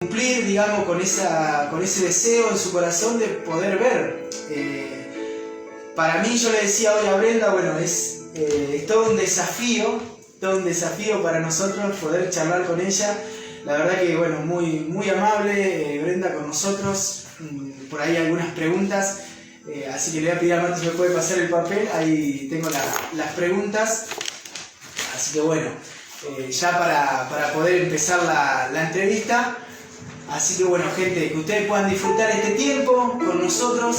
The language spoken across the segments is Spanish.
cumplir, digamos, con ese deseo en su corazón de poder ver. Para mí, yo le decía hoy a Brenda, bueno, es todo un desafío para nosotros poder charlar con ella. La verdad que, bueno, muy, muy amable Brenda con nosotros. Por ahí algunas preguntas, así que le voy a pedir a Marta si me puede pasar el papel. Ahí tengo las preguntas. Así que bueno, ya para poder empezar la entrevista. Así que bueno, gente, que ustedes puedan disfrutar este tiempo con nosotros.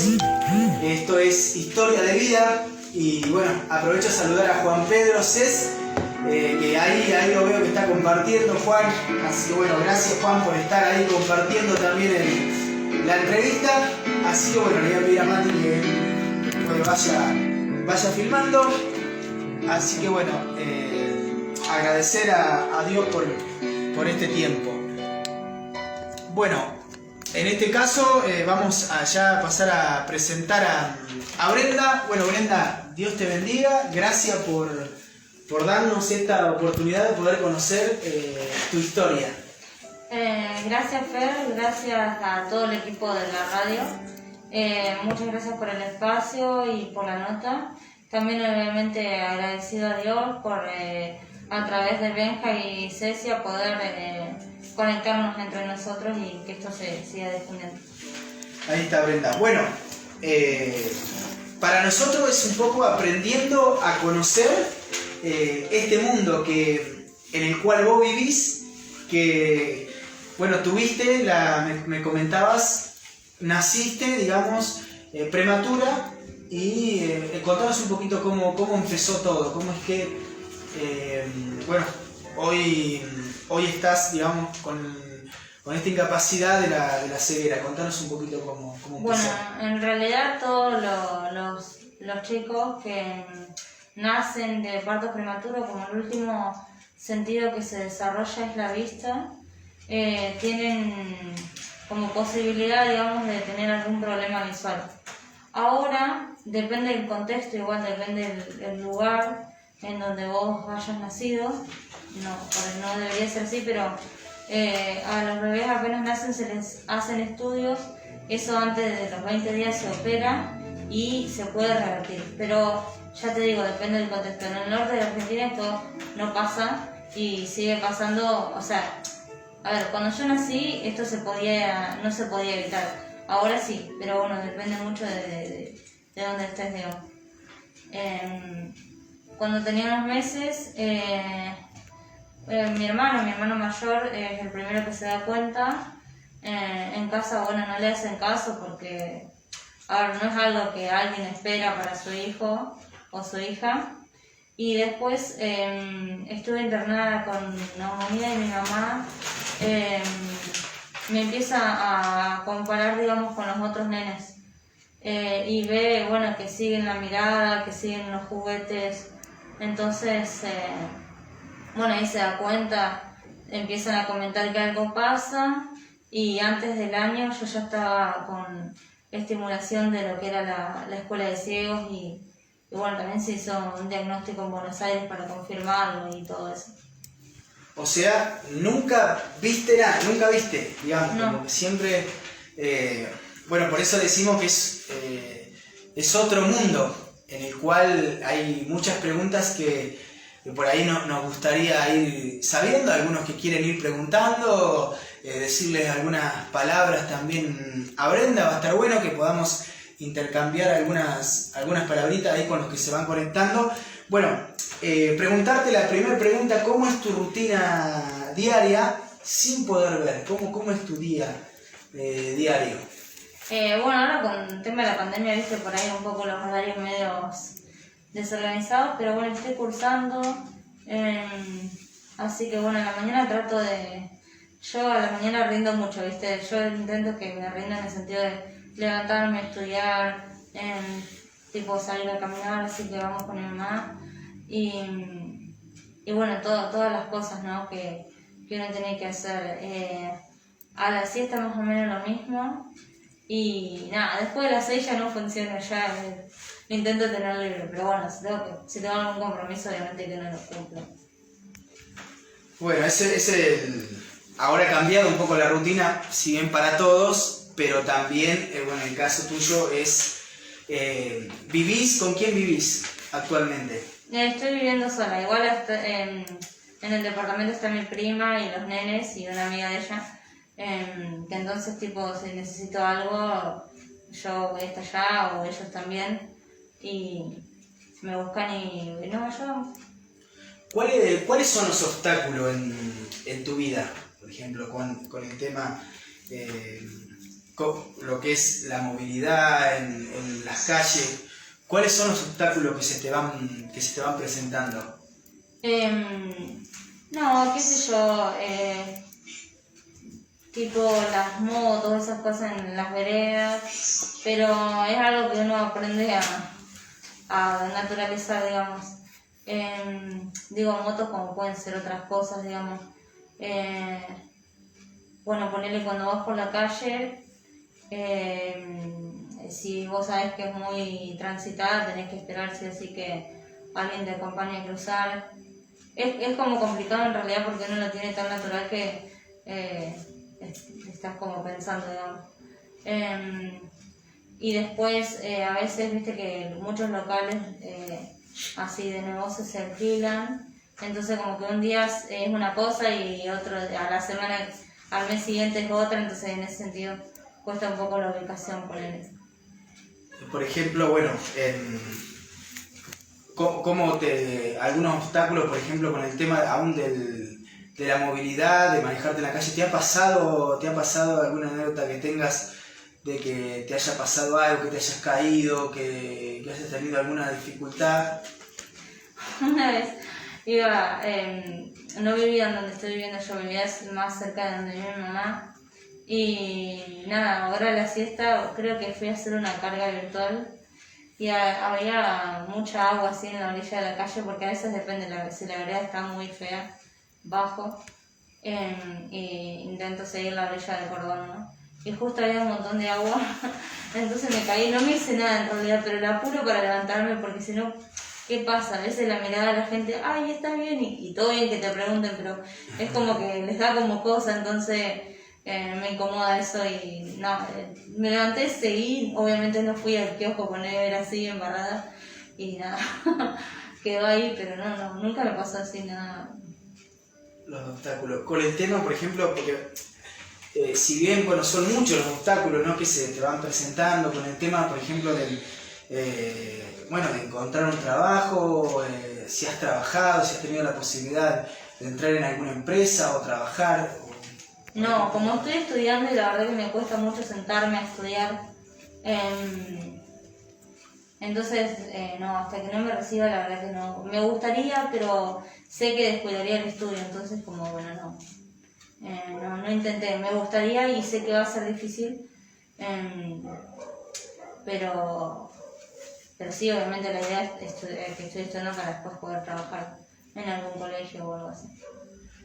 Esto es Historia de Vida. Y bueno, aprovecho a saludar a Juan Pedro Cés, que ahí lo veo que está compartiendo, Juan. Así que bueno, gracias Juan por estar ahí compartiendo también la entrevista. Así que bueno, le voy a pedir a Mati que vaya filmando. Así que bueno, agradecer a Dios por este tiempo. Bueno, en este caso vamos a ya pasar a presentar a Brenda. Bueno, Brenda, Dios te bendiga. Gracias por darnos esta oportunidad de poder conocer tu historia. Gracias Fer, gracias a todo el equipo de la radio. Muchas gracias por el espacio y por la nota. También obviamente agradecido a Dios por a través de Benja y Cecia poder conectarnos entre nosotros y que esto se siga difundiendo. Ahí está Brenda. Bueno, para nosotros es un poco aprendiendo a conocer este mundo en el cual vos vivís, que, bueno, tuviste, me comentabas, naciste, digamos, prematura, y contanos un poquito cómo empezó todo, cómo es que, bueno, hoy estás, digamos, con esta incapacidad de la ceguera. Contanos un poquito cómo empezó. Bueno, en realidad todos los chicos que nacen de parto prematuro, como el último sentido que se desarrolla es la vista, tienen como posibilidad, digamos, de tener algún problema visual. Ahora, depende del contexto, igual depende del lugar en donde vos hayas nacido, no debería ser así, pero a los bebés apenas nacen se les hacen estudios, eso antes de los 20 días se opera y se puede revertir, pero ya te digo, depende del contexto. En el norte de Argentina esto no pasa y sigue pasando, o sea, a ver, cuando yo nací esto no se podía evitar, ahora sí, pero bueno, depende mucho de dónde estés, digamos. Cuando tenía unos meses, mi hermano mayor es el primero que se da cuenta. En casa, bueno, no le hacen caso porque, a ver, no es algo que alguien espera para su hijo o su hija. Y después estuve internada con neumonía y mi mamá me empieza a comparar, digamos, con los otros nenes. Y ve, bueno, que siguen la mirada, que siguen los juguetes. Entonces, bueno, ahí se da cuenta, empiezan a comentar que algo pasa, y antes del año yo ya estaba con estimulación de lo que era la escuela de ciegos, y bueno, también se hizo un diagnóstico en Buenos Aires para confirmarlo y todo eso. O sea, nunca viste nada, nunca viste, digamos, no. Como que siempre, bueno, por eso decimos que es otro mundo en el cual hay muchas preguntas que por ahí nos gustaría ir sabiendo, algunos que quieren ir preguntando, decirles algunas palabras también a Brenda. Va a estar bueno que podamos intercambiar algunas palabritas ahí con los que se van conectando. Bueno, preguntarte la primera pregunta: ¿cómo es tu rutina diaria sin poder ver? ¿Cómo es tu día diario? Bueno, ahora con el tema de la pandemia, viste, por ahí un poco los horarios medios desorganizados, pero bueno, estoy cursando, así que bueno, en la mañana trato de... Yo a la mañana rindo mucho, viste, yo intento que me rinda en el sentido de levantarme, estudiar, tipo salir a caminar, así que vamos con mi mamá, y bueno, todas las cosas, ¿no?, que uno tiene que hacer. A la siesta más o menos lo mismo, y nada, después de las 6 ya no funciona, ya intento tener libre, pero bueno, si tengo algún compromiso, obviamente que no lo cumplo. Bueno, ese es ahora ha cambiado un poco la rutina, si bien para todos, pero también, bueno, en el caso tuyo es, ¿vivís? ¿Con quién vivís actualmente? Estoy viviendo sola, igual en el departamento está mi prima y los nenes y una amiga de ella, que entonces tipo si necesito algo yo voy hasta allá o ellos también y me buscan y no, yo... ¿Cuáles son los obstáculos en tu vida, por ejemplo, con el tema, lo que es la movilidad en las calles? ¿Cuáles son los obstáculos que se te van presentando? No, qué sé yo, tipo las motos, esas cosas en las veredas, pero es algo que uno aprende a naturalizar, digamos. Digo motos como pueden ser otras cosas, digamos. Bueno, ponele cuando vas por la calle, si vos sabés que es muy transitada, tenés que esperar sí o sí que alguien te acompañe a cruzar. Es como complicado en realidad porque uno lo tiene tan natural que estás como pensando, digamos. Y después a veces viste que muchos locales así de negocios se alquilan, entonces como que un día es una cosa y otro a la semana, al mes siguiente es otra, entonces en ese sentido cuesta un poco la ubicación por él. Por ejemplo, bueno, algunos obstáculos, por ejemplo, con el tema aún de la movilidad, de manejarte en la calle, ¿te ha pasado alguna anécdota que tengas de que te haya pasado algo, que te hayas caído, que hayas tenido alguna dificultad? Una vez iba, no vivía en donde estoy viviendo yo, vivía más cerca de donde vive mi mamá. Y nada, ahora a la siesta creo que fui a hacer una carga virtual y había mucha agua así en la orilla de la calle porque a veces depende, si la vereda está muy fea, bajo, y intento seguir la orilla del cordón, ¿no? Y justo había un montón de agua, entonces me caí, no me hice nada en realidad, pero el apuro para levantarme porque si no, ¿qué pasa? A veces la mirada de la gente, ay, está bien, y todo bien que te pregunten, pero es como que les da como cosa, entonces me incomoda eso y no, me levanté, seguí, obviamente no fui al kiosco con nevera así embarrada y nada, quedó ahí, pero no, nunca me pasó así nada. Los obstáculos. Con el tema, por ejemplo, porque si bien bueno, son muchos los obstáculos, ¿no?, que se te van presentando, con el tema, por ejemplo, de encontrar un trabajo, si has trabajado, si has tenido la posibilidad de entrar en alguna empresa o trabajar. No, como estoy estudiando y la verdad que me cuesta mucho sentarme a estudiar, entonces no, hasta que no me reciba la verdad que no. Me gustaría, pero sé que descuidaría el estudio, entonces como bueno, no intenté. Me gustaría y sé que va a ser difícil, pero sí, obviamente la idea es que estoy estudiando para después poder trabajar en algún colegio o algo así.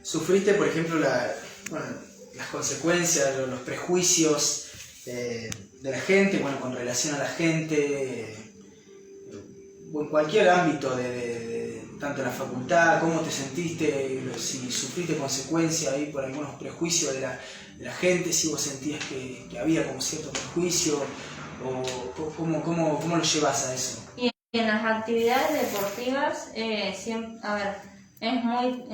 ¿Sufriste, por ejemplo, las consecuencias, los prejuicios de la gente, bueno, con relación a la gente, en cualquier ámbito, tanto en la facultad, cómo te sentiste, si sufriste consecuencias ahí por algunos prejuicios de la gente, si vos sentías que había como cierto prejuicio, o cómo lo llevas a eso? Y en las actividades deportivas, siempre, a ver, es muy,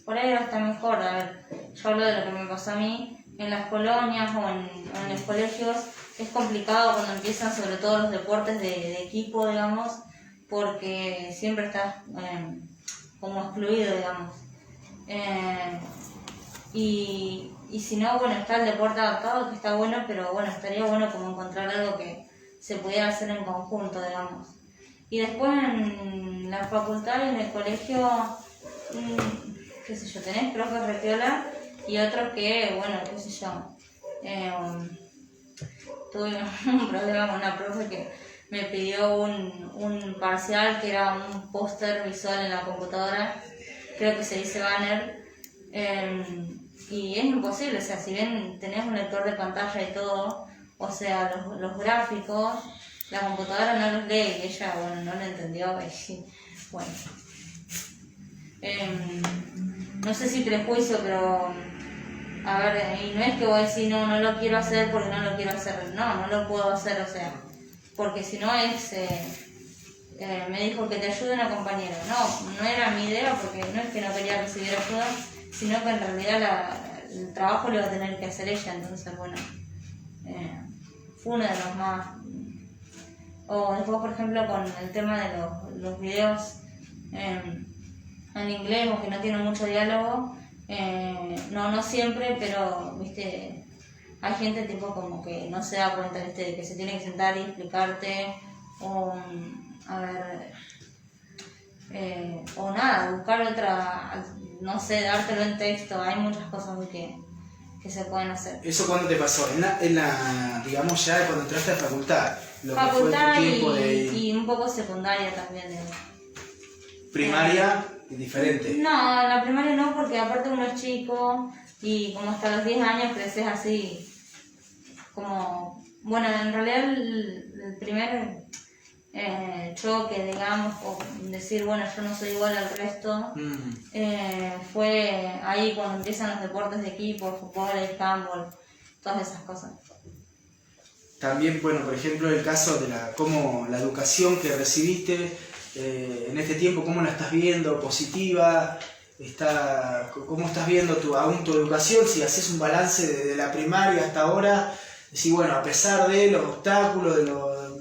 por ahí hasta mejor, a ver, yo hablo de lo que me pasó a mí, en las colonias o en los colegios, es complicado cuando empiezan sobre todo los deportes de equipo, digamos, porque siempre estás como excluido, digamos. Y si no, bueno, está el deporte adaptado, que está bueno, pero bueno, estaría bueno como encontrar algo que se pudiera hacer en conjunto, digamos. Y después en la facultad y en el colegio, qué sé yo, tenés profes repiola y otros que, bueno, qué sé yo, tuve un problema con una profe que me pidió un parcial que era un póster visual en la computadora, creo que se dice banner, y es imposible, o sea, si bien tenés un lector de pantalla y todo, o sea, los gráficos, la computadora no los lee y ella, bueno, no lo entendió y bueno. No sé si prejuicio, pero a ver, y no es que vos decís, no, no lo quiero hacer porque no lo quiero hacer, no lo puedo hacer, o sea, porque si no es, me dijo que te ayude una compañera, no era mi idea porque no es que no quería recibir ayuda, sino que en realidad el trabajo lo iba a tener que hacer ella, entonces bueno, fue uno de los más. O después, por ejemplo, con el tema de los videos en inglés o que no tienen mucho diálogo, no siempre, pero viste, hay gente tipo como que no se da cuenta, viste, de que se tiene que sentar y explicarte, o a ver, o nada, buscar otra, no sé, dártelo en texto, hay muchas cosas que se pueden hacer. ¿Eso cuándo te pasó? En la digamos ya cuando entraste a facultad. Facultad y un poco secundaria también. ¿Primaria? Diferente. No, la primaria no, porque aparte uno es chico y como hasta los 10 años creces así, como, bueno, en realidad el primer choque, digamos, o decir, bueno, yo no soy igual al resto, fue ahí cuando empiezan los deportes de equipo, fútbol, handball, todas esas cosas. También, bueno, por ejemplo, el caso de cómo la educación que recibiste en este tiempo, ¿cómo la estás viendo? ¿Positiva? ¿Cómo estás viendo aún tu educación? Si haces un balance de la primaria hasta ahora, decís, bueno, a pesar de los obstáculos,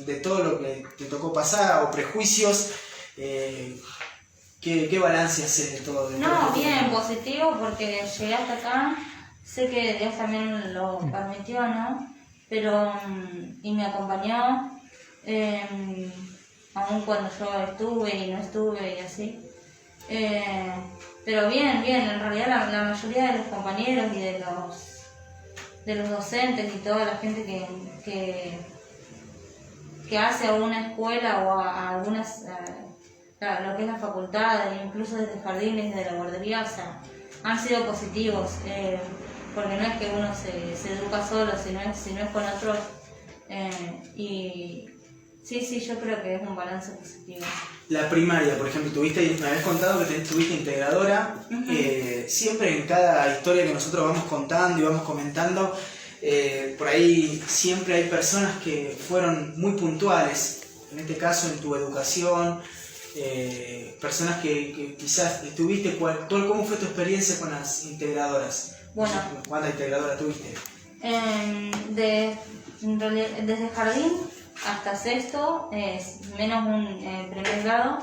de todo lo que te tocó pasar, o prejuicios, ¿qué balance haces de todo? No, bien, positivo, porque llegué hasta acá, sé que Dios también lo permitió, ¿no? Pero, y me acompañó, aun cuando yo estuve y no estuve y así. Pero bien, en realidad la mayoría de los compañeros y de los docentes y toda la gente que hace a una escuela o a algunas, lo que es la facultad, incluso desde jardines, desde la guardería, o sea, han sido positivos. Porque no es que uno se educa solo, sino es con otros, y sí, yo creo que es un balance positivo. La primaria, por ejemplo, me habías contado que tuviste integradora. Siempre en cada historia que nosotros vamos contando y vamos comentando, por ahí siempre hay personas que fueron muy puntuales, en este caso en tu educación, personas que quizás estuviste. ¿Cómo fue tu experiencia con las integradoras? Bueno, ¿cuántas integradoras tuviste? Desde jardín hasta sexto, menos un primer grado,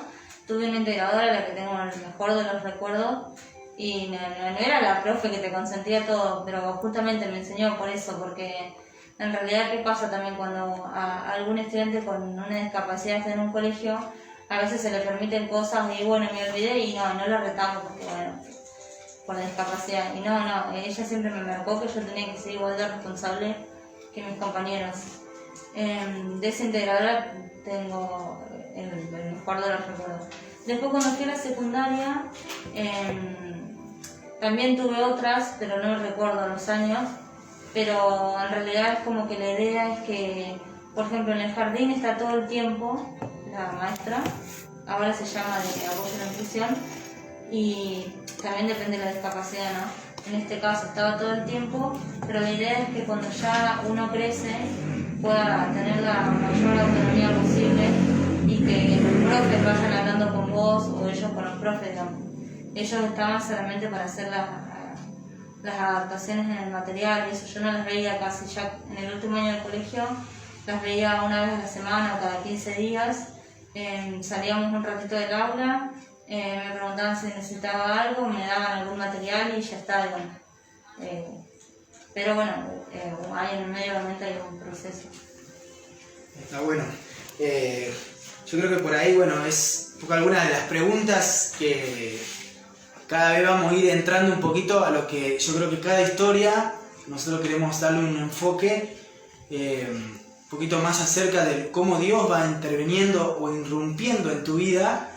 tuve una integradora a la que tengo el mejor de los recuerdos, y no era la profe que te consentía todo, pero justamente me enseñó por eso, porque en realidad qué pasa también cuando a algún estudiante con una discapacidad está en un colegio, a veces se le permiten cosas y bueno, me olvidé y no la retamos porque bueno, por la discapacidad. Y no, ella siempre me marcó que yo tenía que ser igual de responsable que mis compañeros. De esa integradora tengo el mejor de los recuerdos. Después cuando fui a la secundaria, también tuve otras, pero no recuerdo los años, pero en realidad es como que la idea es que, por ejemplo, en el jardín está todo el tiempo la maestra, ahora se llama de apoyo a la inclusión, y también depende de la discapacidad, ¿no? En este caso estaba todo el tiempo, pero la idea es que cuando ya uno crece pueda tener la mayor autonomía posible y que los profes vayan hablando con vos o ellos con los profes, digamos. Ellos estaban solamente para hacer las adaptaciones en el material y eso. Yo no las veía casi, ya en el último año del colegio las veía una vez a la semana o cada 15 días. Salíamos un ratito del aula, me preguntaban si necesitaba algo, me daban algún material y ya está. Pero bueno, ahí en el medio obviamente hay un proceso. Está bueno. Yo creo que por ahí, bueno, es un poco algunas de las preguntas que cada vez vamos a ir entrando un poquito a lo que yo creo que cada historia nosotros queremos darle un enfoque un poquito más acerca de cómo Dios va interviniendo o irrumpiendo en tu vida.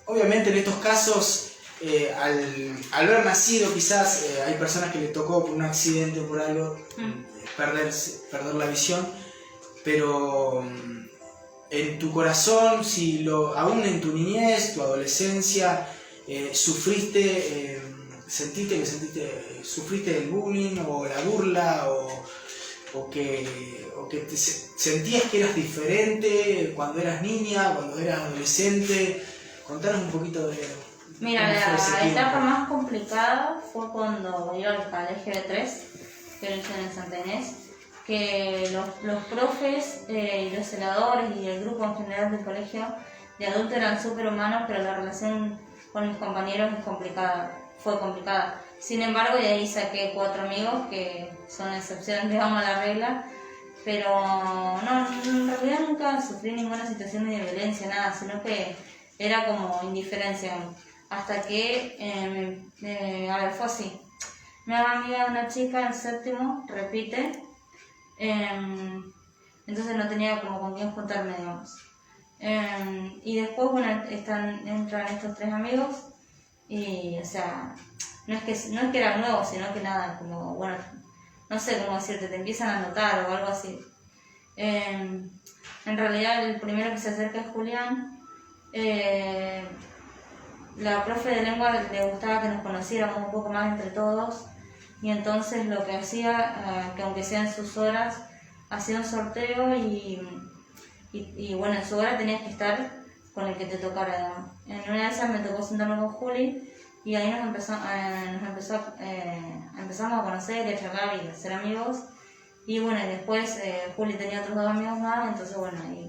Obviamente en estos casos, al haber nacido quizás hay personas que le tocó por un accidente o por algo perder la visión, pero en tu corazón, si aún en tu niñez, tu adolescencia, sufriste sufriste el bullying o la burla o que sentías que eras diferente cuando eras niña, cuando eras adolescente? Contanos un poquito de... Mira, la etapa más complicada fue cuando iba al colegio de 3, que lo hice en Santa Inés, que los profes y los celadores y el grupo en general del colegio de adultos eran súper humanos, pero la relación con mis compañeros fue complicada. Sin embargo, de ahí saqué 4 amigos que son excepciones, digamos, a la regla, pero no, en realidad nunca sufrí ninguna situación de violencia, nada, sino que era como indiferencia. Hasta que, fue así. Me hago amiga de una chica en 7º, repite, entonces no tenía como con quién juntarme, digamos. Y después, bueno, entran estos 3 amigos y, o sea, no es que eran nuevos, sino que nada, como, bueno, no sé cómo decirte, te empiezan a notar o algo así. En realidad, el primero que se acerca es Julián. La profe de lengua le gustaba que nos conociéramos un poco más entre todos, y entonces lo que hacía, que aunque sea en sus horas, hacía un sorteo y bueno, en su hora tenías que estar con el que te tocara, ¿no? En una de esas me tocó sentarme con Juli y ahí empezamos a conocer y a charlar y a ser amigos. Y bueno, después Juli tenía otros 2 amigos más, entonces bueno, ahí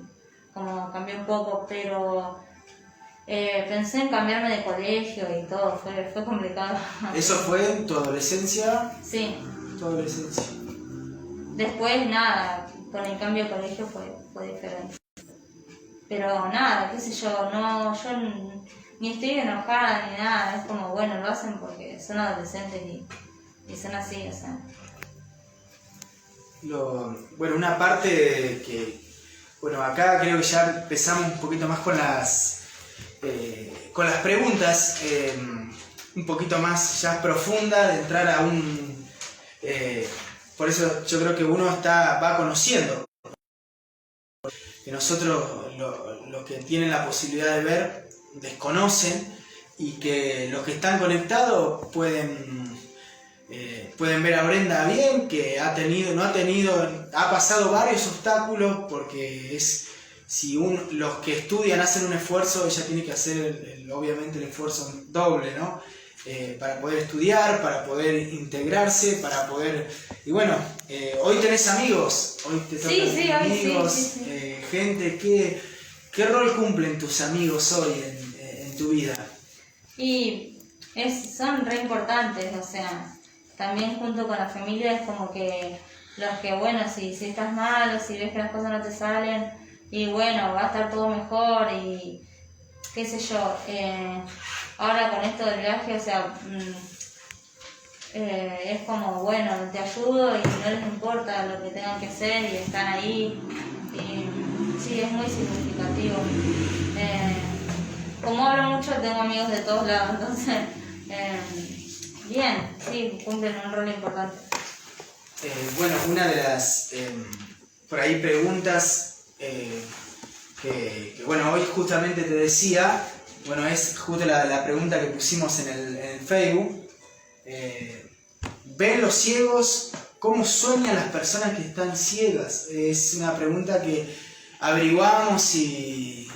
como cambié un poco, pero pensé en cambiarme de colegio y todo, fue complicado. ¿Eso fue en tu adolescencia? Sí. Tu adolescencia. Después nada, con el cambio de colegio fue diferente. Pero nada, qué sé yo, yo ni estoy enojada ni nada, es como, bueno, lo hacen porque son adolescentes y son así, o sea. Bueno, una parte que, bueno, acá creo que ya empezamos un poquito más con las preguntas, un poquito más ya profunda, de entrar a por eso yo creo que uno va conociendo, que nosotros, los que tienen la posibilidad de ver, desconocen, y que los que están conectados pueden ver a Brenda bien, que ha pasado varios obstáculos, porque si los que estudian hacen un esfuerzo, ella tiene que hacer obviamente el esfuerzo doble, ¿no? Para poder estudiar, para poder integrarse, para poder... Y bueno, hoy tenés amigos, hoy te tocan amigos, sí. Gente, ¿qué rol cumplen tus amigos hoy en tu vida? Y son re importantes, o sea, también junto con la familia es como que los que, bueno, si estás mal o si ves que las cosas no te salen, y bueno, va a estar todo mejor y qué sé yo, ahora con esto del viaje, o sea, es como, bueno, te ayudo y no les importa lo que tengan que hacer y están ahí, y sí, es muy significativo. Como hablo mucho, tengo amigos de todos lados, entonces, bien, sí, cumplen un rol importante. Bueno, una de las, por ahí, preguntas que bueno, hoy justamente te decía, bueno, es justo la pregunta que pusimos en el Facebook. ¿Ven los ciegos? ¿Cómo sueñan las personas que están ciegas? Es una pregunta que averiguamos y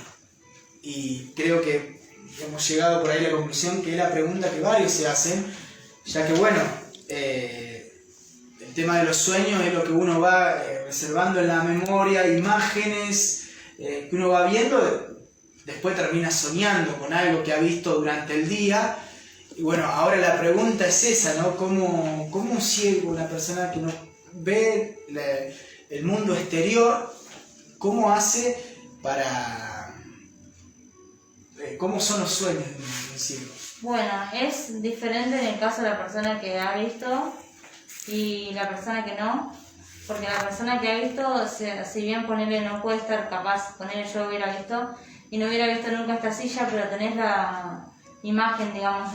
creo que hemos llegado por ahí a la conclusión que es la pregunta que varios se hacen, ya que bueno, el tema de los sueños es lo que uno va reservando en la memoria, imágenes que uno va viendo, después termina soñando con algo que ha visto durante el día. Y bueno, ahora la pregunta es esa, ¿no? ¿Cómo un ciego, una persona que no ve el mundo exterior, cómo hace para... ¿Cómo son los sueños de un ciego? Bueno, es diferente en el caso de la persona que ha visto y la persona que no, porque la persona que ha visto, si bien ponerle no puede estar capaz, ponerle yo hubiera visto y no hubiera visto nunca esta silla, pero tenés la imagen, digamos,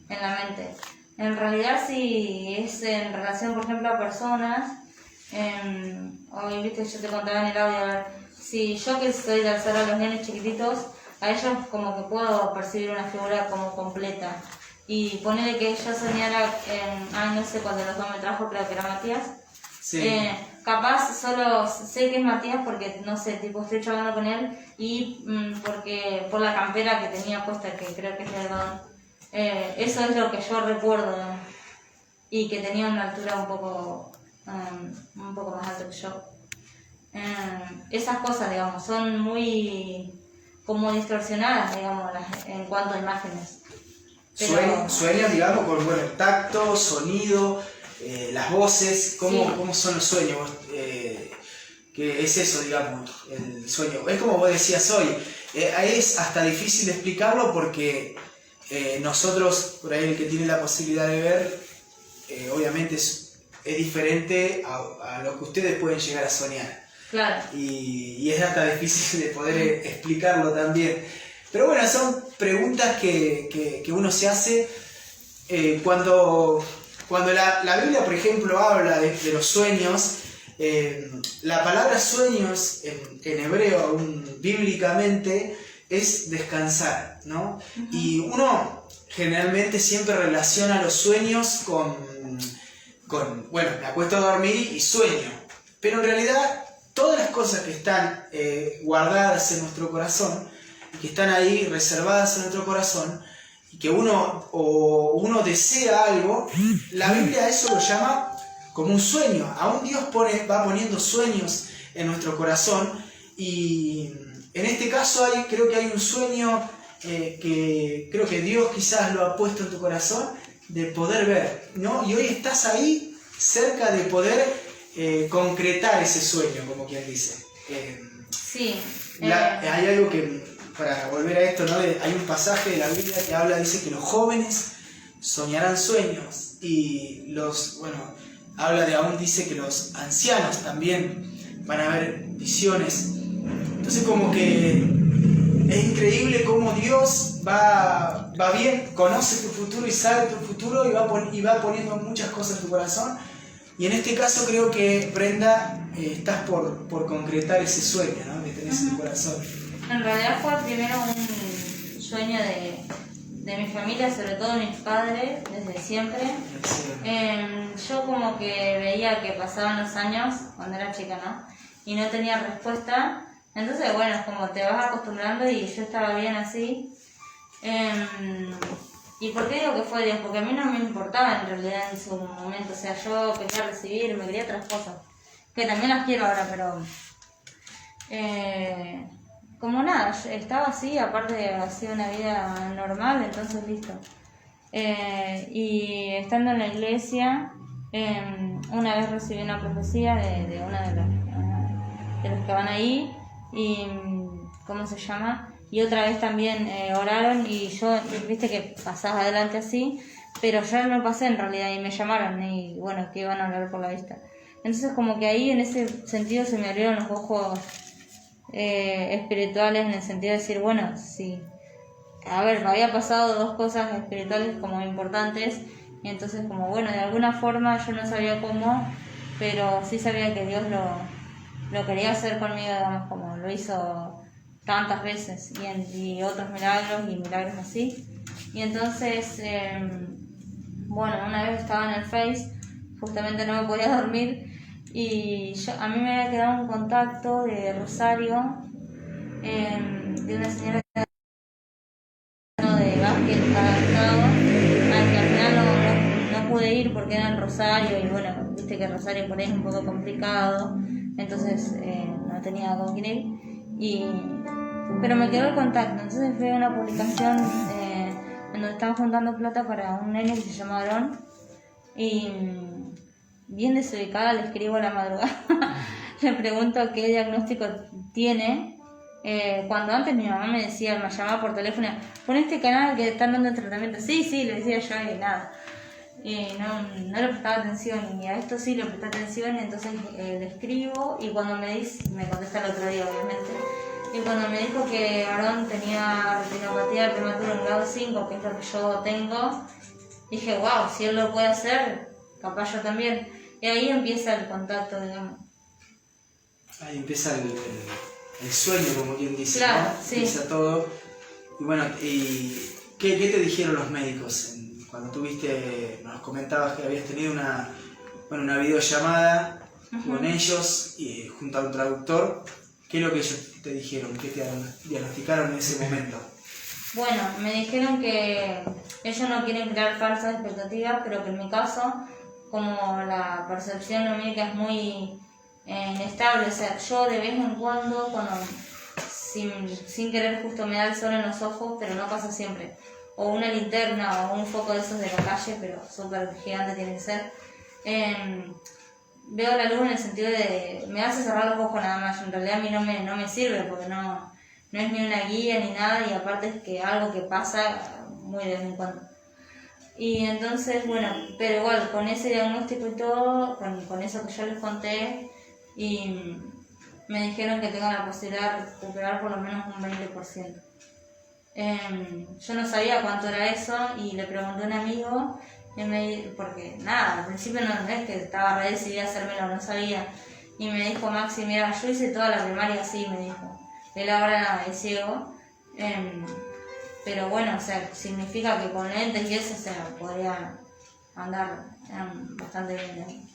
en la mente. En realidad, si es en relación, por ejemplo, a personas, hoy, viste, yo te contaba en el audio, a ver, si yo que soy de alzar a los nenes chiquititos, a ellos como que puedo percibir una figura como completa. y ponele que yo soñara no sé, cuando los dos me trajo, creo que era Matías. Sí. Capaz solo sé que es Matías porque, no sé, tipo estoy charlando con él y porque por la campera que tenía puesta, que creo que es de algodón. Eso es lo que yo recuerdo, ¿no? Y que tenía una altura un poco más alta que yo. Esas cosas, digamos, son muy como distorsionadas, digamos, en cuanto a imágenes. Pero... Sueños, digamos, con bueno, tacto, sonido, las voces, ¿cómo son los sueños? Que es eso, digamos, el sueño. Es como vos decías hoy, es hasta difícil de explicarlo porque nosotros, por ahí el que tiene la posibilidad de ver, obviamente es diferente a lo que ustedes pueden llegar a soñar. Claro. Y es hasta difícil de poder explicarlo también. Pero bueno, son preguntas que uno se hace cuando la Biblia, por ejemplo, habla de los sueños. La palabra sueños en hebreo, aún bíblicamente, es descansar, ¿no? Uh-huh. Y uno generalmente siempre relaciona los sueños con bueno, me acuesto a dormir y sueño. Pero en realidad, todas las cosas que están guardadas en nuestro corazón, y que están ahí reservadas en nuestro corazón, y que uno desea algo, la Biblia eso lo llama como un sueño. Aún Dios va poniendo sueños en nuestro corazón, y en este caso creo que hay un sueño que creo que Dios quizás lo ha puesto en tu corazón, de poder ver, ¿no? Y hoy estás ahí cerca de poder concretar ese sueño, como quien dice. Sí. Hay algo que, para volver a esto, ¿no? Hay un pasaje de la Biblia que dice que los jóvenes soñarán sueños, y aún dice que los ancianos también van a ver visiones. Entonces como que es increíble cómo Dios va bien, conoce tu futuro y sabe tu futuro, y va poniendo muchas cosas en tu corazón. Y en este caso creo que, Brenda, estás por concretar ese sueño, ¿no? Que tenés en tu corazón. En realidad fue primero un sueño de mi familia, sobre todo de mis padres, desde siempre. Yo como que veía que pasaban los años, cuando era chica, ¿no? Y no tenía respuesta. Entonces, bueno, es como te vas acostumbrando, y yo estaba bien así. ¿Y por qué digo que fue Dios? Porque a mí no me importaba en realidad en su momento. O sea, yo quería recibir, me quería otras cosas, que también las quiero ahora, pero... como nada, estaba así, aparte hacía una vida normal, entonces listo. Y estando en la iglesia, una vez recibí una profecía de una de los que van ahí, y ¿cómo se llama? Y otra vez también oraron, y yo, viste que pasás adelante así, pero yo no pasé en realidad, y me llamaron, y bueno, que iban a orar por la vista. Entonces como que ahí en ese sentido se me abrieron los ojos espirituales, en el sentido de decir, bueno, sí, a ver, me había pasado dos cosas espirituales como importantes, y entonces como bueno, de alguna forma yo no sabía cómo, pero sí sabía que Dios lo quería hacer conmigo, digamos, como lo hizo tantas veces, y otros milagros así. Y entonces bueno, una vez estaba en el Face, justamente no me podía dormir, y a mí me había quedado un contacto de Rosario, de una señora de básquet adaptado, al que al final no pude ir porque era en Rosario, y bueno, viste que Rosario por ahí es un poco complicado, entonces no tenía con quién ir, pero me quedó el contacto. Entonces fue una publicación en donde estaban juntando plata para un nene que se llama Aarón, y bien desubicada le escribo a la madrugada, le pregunto qué diagnóstico tiene, cuando antes mi mamá me llamaba por teléfono, pon este canal que están dando tratamiento. Sí, le decía yo, y nada, y no le prestaba atención, y a esto sí le presté atención, y entonces le escribo, y cuando me contesta el otro día, obviamente, y cuando me dijo que Aarón tenía retinopatía prematura en grado 5, que es lo que yo tengo, dije, wow, si él lo puede hacer, capaz yo también. Y ahí empieza el contacto, digamos. Ahí empieza el sueño, como quien dice, claro, ¿no? Sí. Empieza todo. Y bueno, ¿y qué te dijeron los médicos cuando tuviste, nos comentabas que habías tenido una videollamada con ellos y junto a un traductor, ¿qué es lo que ellos te dijeron? ¿Qué te diagnosticaron en ese momento? Bueno, me dijeron que ellos no quieren crear falsas expectativas, pero que en mi caso, como la percepción numérica es muy inestable, o sea, yo de vez en cuando sin querer justo me da el sol en los ojos, pero no pasa siempre. O una linterna o un foco de esos de la calle, pero súper gigante tiene que ser. Veo la luz en el sentido de... me hace cerrar los ojos nada más, en realidad a mí no me sirve porque no es ni una guía ni nada, y aparte es que algo que pasa muy de vez en cuando. Y entonces, bueno, pero igual con ese diagnóstico y todo, con eso que yo les conté, y me dijeron que tengo la posibilidad de recuperar por lo menos un 20%. Yo no sabía cuánto era eso y le pregunté a un amigo, porque nada, al principio no es que estaba re decidida a hacérmelo, no sabía. Y me dijo Maxi, mira, yo hice toda la primaria así, me dijo. Él ahora es ciego, pero bueno, o sea, significa que con lentes y eso, o sea, podría andar bastante bien.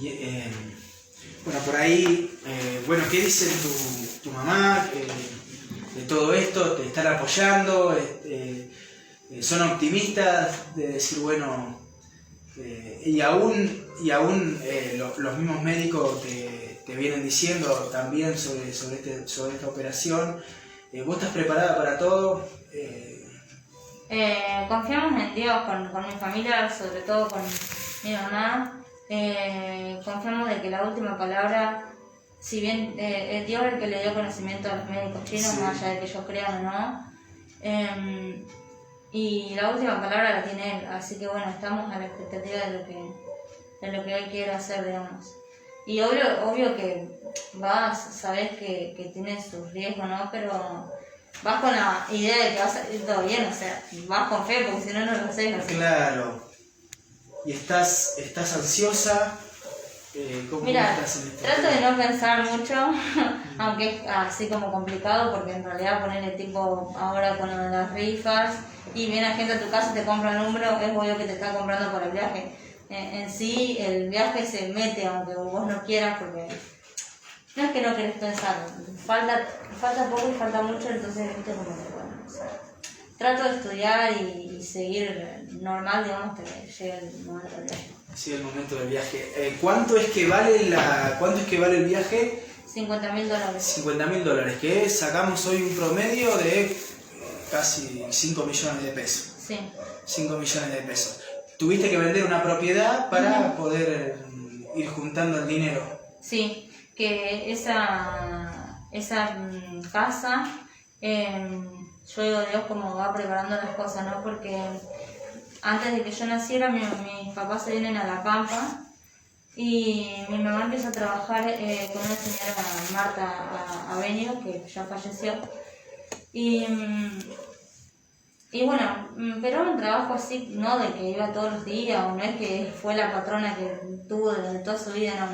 Y, bueno, por ahí, bueno, ¿qué dice tu mamá de todo esto? ¿Te están apoyando? ¿Son optimistas de decir, bueno, y aún los mismos médicos te vienen diciendo también sobre esta operación? ¿Vos estás preparada para todo? Confiamos en Dios, con mi familia, sobre todo con mi mamá. Confiamos de que la última palabra, si bien es Dios el que le dio conocimiento a los médicos chinos, sí, más allá de que ellos crean o no, y la última palabra la tiene él, así que bueno, estamos a la expectativa de lo que él quiere hacer, digamos. Y obvio que sabes que tiene sus riesgos, ¿no? Pero vas con la idea de que va a salir todo bien, o sea, vas con fe, porque si no, no lo haces. ¿No? Claro. ¿Y estás ansiosa? ¿Cómo Mira, estás en este trato de no pensar mucho, aunque es así como complicado, porque en realidad ponerle tipo ahora con lo de las rifas y viene gente a tu casa y te compra el número, es obvio que te está comprando por el viaje. En sí, el viaje se mete aunque vos no quieras, porque no es que no querés pensar, falta poco y falta mucho, entonces viste como que bueno, o sea, trato de estudiar y seguir normal, digamos, hasta que llegue el momento del viaje. Sí, el momento del viaje. ¿Cuánto es que vale el viaje? $50.000. $50.000, que sacamos hoy un promedio de casi 5 millones de pesos. Sí. 5 millones de pesos. Tuviste que vender una propiedad para poder ir juntando el dinero. Sí, que esa casa, yo digo, Dios como va preparando las cosas, ¿no? Porque antes de que yo naciera, mis papás se vienen a La Pampa y mi mamá empieza a trabajar con una señora Marta Avenio, que ya falleció. Y bueno, pero era un trabajo así, no de que iba todos los días, o no es que fue la patrona que tuvo durante toda su vida, no.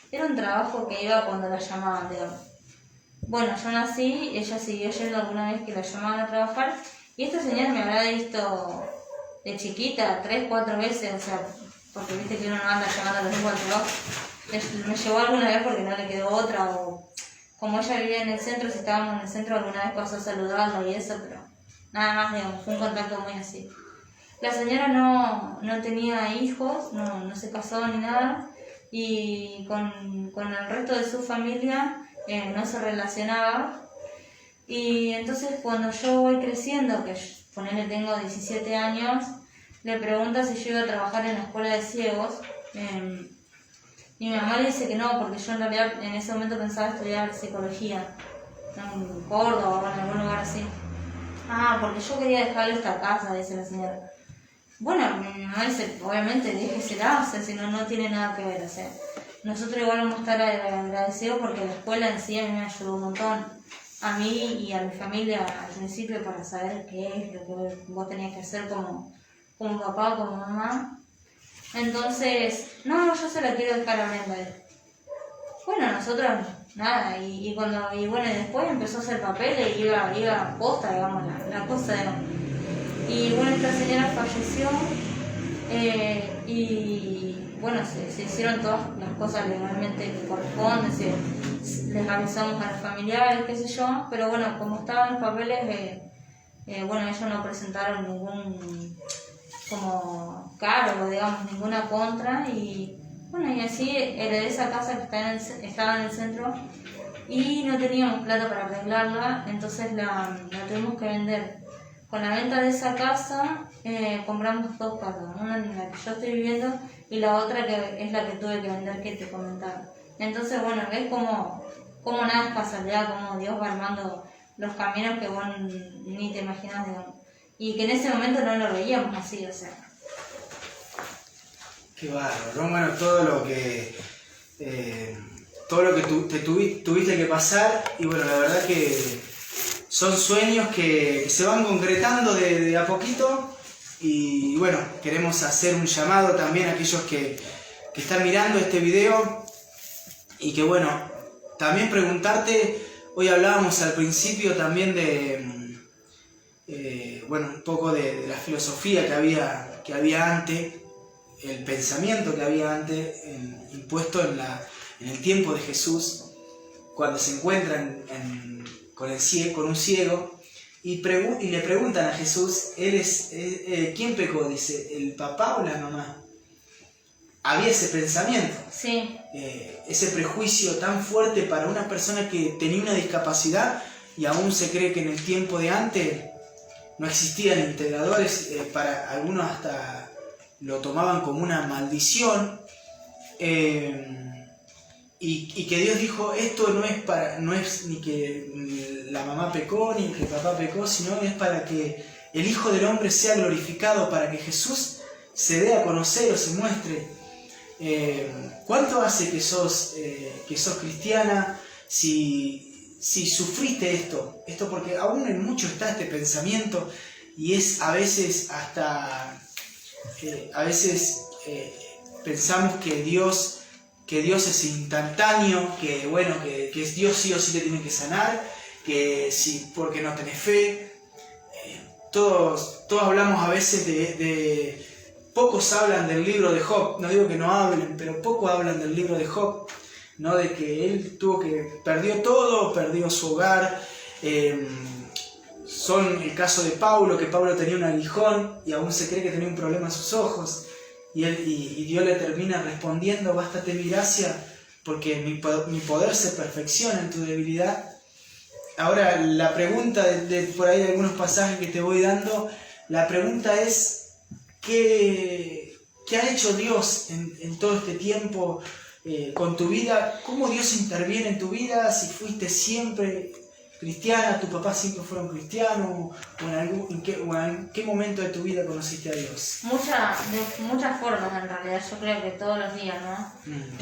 Era un trabajo que iba cuando la llamaban, digamos. Bueno, yo nací, ella siguió yendo alguna vez que la llamaban a trabajar, y esta señora me habrá visto de chiquita 3, 4 veces, o sea, porque viste que uno no anda llamando a los mismos al trabajo. Me llevó alguna vez porque no le quedó otra, o como ella vivía en el centro, si estábamos en el centro alguna vez pasó a saludarla y eso, pero nada más, digamos, fue un contacto muy así. La señora no tenía hijos, no se casó ni nada, y con el resto de su familia no se relacionaba. Y entonces cuando yo voy creciendo, que ponele tengo 17 años, le pregunta si yo iba a trabajar en la escuela de ciegos, y mi mamá le dice que no, porque yo en realidad en ese momento pensaba estudiar psicología en Córdoba o en algún lugar así. Ah, porque yo quería dejarle esta casa, dice la señora. Bueno, mi mamá dice, obviamente, déjesela, o sea, si no tiene nada que ver, o sea. Nosotros igual vamos a estar agradecidos porque la escuela en sí a mí me ayudó un montón. A mí y a mi familia al principio para saber qué es lo que vos tenías que hacer como papá o como mamá. Entonces, no, yo se la quiero dejar a Brenda. Bueno, nosotros nada, y bueno, y después empezó a hacer papeles y iba posta, digamos, la cosa, digamos. Y bueno, esta señora falleció y bueno, se hicieron todas las cosas legalmente que corresponden, les avisamos a los familiares, qué sé yo, pero bueno, como estaban los papeles, bueno, ellos no presentaron ningún como cargo, digamos, ninguna contra, y bueno, y así heredé esa casa que estaba en el centro y no teníamos plata para arreglarla, entonces la tuvimos que vender. Con la venta de esa casa compramos 2 casas, una en la que yo estoy viviendo y la otra que es la que tuve que vender, que te comentaba. Entonces, bueno, ves como nada es casualidad, como Dios va armando los caminos que vos ni te imaginas, digamos. Y que en ese momento no lo veíamos así, o sea. Qué bárbaro, ¿no? Bueno, todo lo que tuviste que pasar, y bueno, la verdad que son sueños que se van concretando de a poquito, y bueno, queremos hacer un llamado también a aquellos que están mirando este video, y que bueno, también preguntarte, hoy hablábamos al principio también bueno, un poco de la filosofía que había antes, el pensamiento que había antes impuesto en el tiempo de Jesús, cuando se encuentran con un ciego y le preguntan a Jesús, ¿quién pecó? Dice, ¿el papá o la mamá? Había ese pensamiento, sí. Ese prejuicio tan fuerte para una persona que tenía una discapacidad, y aún se cree que en el tiempo de antes no existían integradores, para algunos hasta lo tomaban como una maldición, y que Dios dijo, esto no es ni que la mamá pecó ni que el papá pecó, sino es para que el Hijo del Hombre sea glorificado, para que Jesús se dé a conocer o se muestre. ¿Cuánto hace que sos cristiana? Si sufriste esto, porque aún en mucho está este pensamiento, y es a veces pensamos que Dios es instantáneo, que bueno, que Dios sí o sí te tiene que sanar, que si porque no tenés fe. Todos hablamos a veces pocos hablan del libro de Job, no digo que no hablen, pero pocos hablan del libro de Job, ¿no? De que él perdió todo, perdió su hogar. Son el caso de Pablo, que Pablo tenía un aguijón y aún se cree que tenía un problema en sus ojos, y Dios le termina respondiendo, bástate mi gracia, porque mi poder se perfecciona en tu debilidad. Ahora la pregunta, por ahí de algunos pasajes que te voy dando, la pregunta es, ¿qué ha hecho Dios en todo este tiempo con tu vida? ¿Cómo Dios interviene en tu vida? Si fuiste siempre cristiana, tus papás siempre fueron cristianos, o en qué momento de tu vida conociste a Dios. De muchas formas en realidad, yo creo que todos los días, ¿no?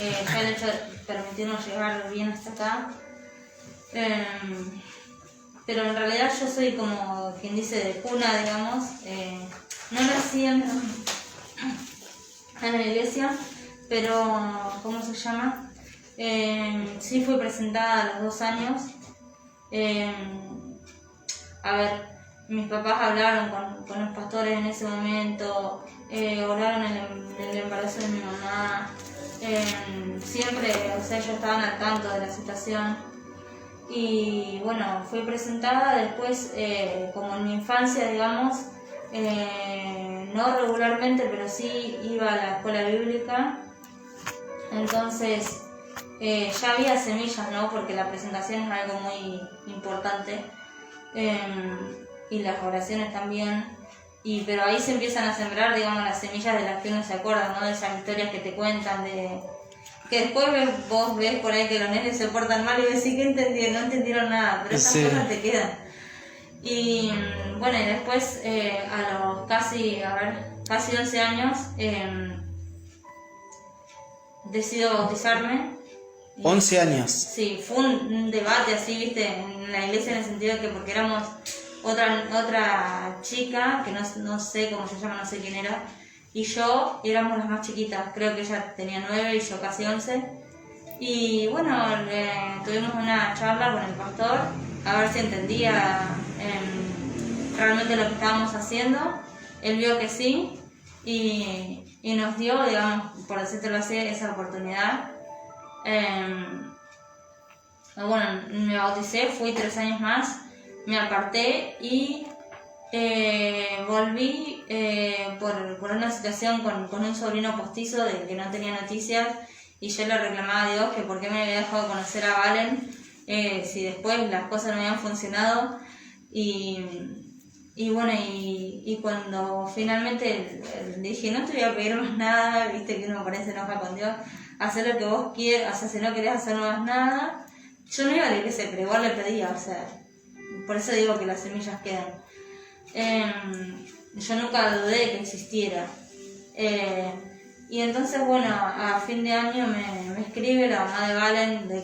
Ya el hecho de permitirnos llegar bien hasta acá. Pero en realidad yo soy como quien dice de cuna, digamos. No nací en la iglesia, pero ¿cómo se llama? Sí fui presentada a los 2 años. A ver, mis papás hablaron con los pastores en ese momento, oraron en el embarazo de mi mamá, siempre, o sea, ellos estaban al tanto de la situación. Y bueno, fui presentada después, como en mi infancia, digamos, no regularmente, pero sí iba a la escuela bíblica. Entonces ya había semillas, ¿no? Porque la presentación es algo muy importante, y las oraciones también, pero ahí se empiezan a sembrar, digamos, las semillas de las que uno se acuerda, ¿no? De esas historias que te cuentan, que después vos ves por ahí que los nenes se portan mal y decís que no entendieron nada, pero esas cosas te quedan. Y bueno, y después a los casi 11 años decido bautizarme. 11 años. Sí, fue un debate así, viste, en la iglesia, en el sentido de que porque éramos otra chica, que no sé cómo se llama, no sé quién era, y yo éramos las más chiquitas, creo que ella tenía 9 y yo casi 11. Y bueno, tuvimos una charla con el pastor, a ver si entendía realmente lo que estábamos haciendo. Él vio que sí y nos dio, digamos, por decírtelo así, esa oportunidad. Bueno, me bauticé, fui 3 años más, me aparté y volví por una situación con un sobrino postizo del que no tenía noticias, y yo le reclamaba a Dios que por qué me había dejado conocer a Valen si después las cosas no habían funcionado. Y bueno, y cuando finalmente dije, no te voy a pedir más nada, viste que uno parece enoja con Dios, hacer lo que vos quieras, o sea, si no querés hacer más nada, yo no iba a la iglesia, pero igual le pedía, o sea, por eso digo que las semillas quedan. Yo nunca dudé de que existiera. Y entonces, bueno, a fin de año me escribe la mamá de Valen, de